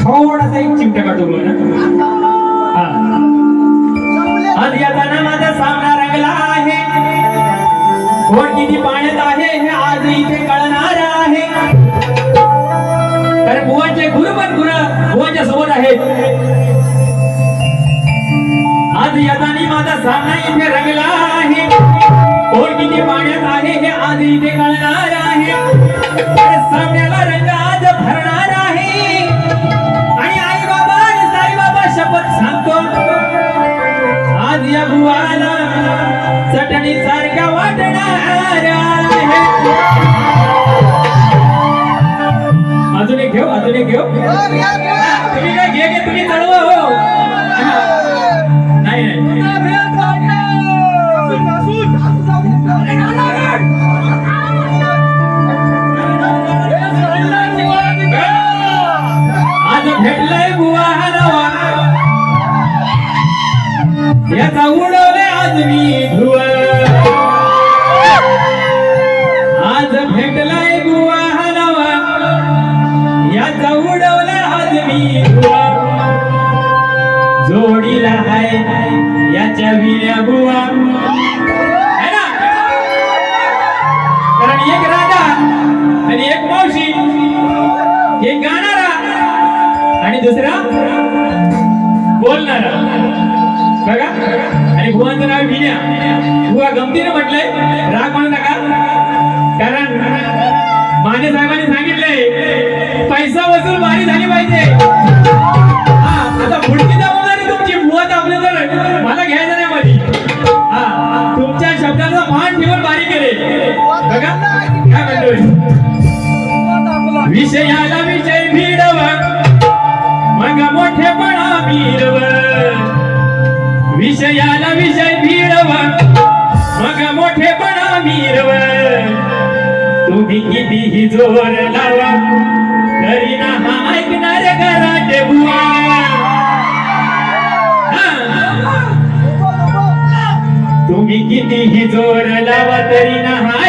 थोडासा एक चिमटा काढतो ना. आज येताना माझा सामना रंगला आहे. कोण किती पाण्यात आहे हे आज इथे कळणार आहे. कारण बुवांचे गुरु पण बुवांच्या सोबत आहेत. आज येताना माझा सामना इथे रंगला आहे. कोण किती पाण्यात आहे हे आज इथे कळणार आहे. सामन्याला रंग आज भरणार आहे. आणि आई बाबा आणि साई बाबा शपथ सांगतो आज या बुवाला चटणी सारखा वाटणार आहे. अजून एक घेऊ अजून एक घेऊ. तुम्ही काय घे तुम्ही चढवा हो. नाही नाही आज भेटलाय बुवा नवा याचा उडवले आज मी धुव. आज भेटलाय बुवा नवा याचा उडवले आज मी धुव. जोडीला हाय याच्या विल्या बुवा है ना. कारण एक राजा आणि एक मावशी, एक गाणारा आणि दुसरा बोलणारा बघा. आणि बुवांचं नाव विल्या. बुवा गमतीने म्हटलंय, राग म्हणू नका. कारण माने साहेबांनी सांगितलंय पैसा वसूल बारी झाली पाहिजे. आता पुढची जबाबदारी तुमची. बुवा आपले तर मला घ्यायचं नाही मध्ये. तुमच्या शब्दाचा मान ठेवून बारी केले बघा. काय म्हणतोय विषयाला विषय भिडव मग मोठेपणा मिरव. विषयाला विषय भिडव मग मोठेपणा मिरव. तुम्ही कितीही जोर लावा तरी ना हा ऐकणार घराटे बुवा. तुम्ही कितीही जोर लावा तरी ना हा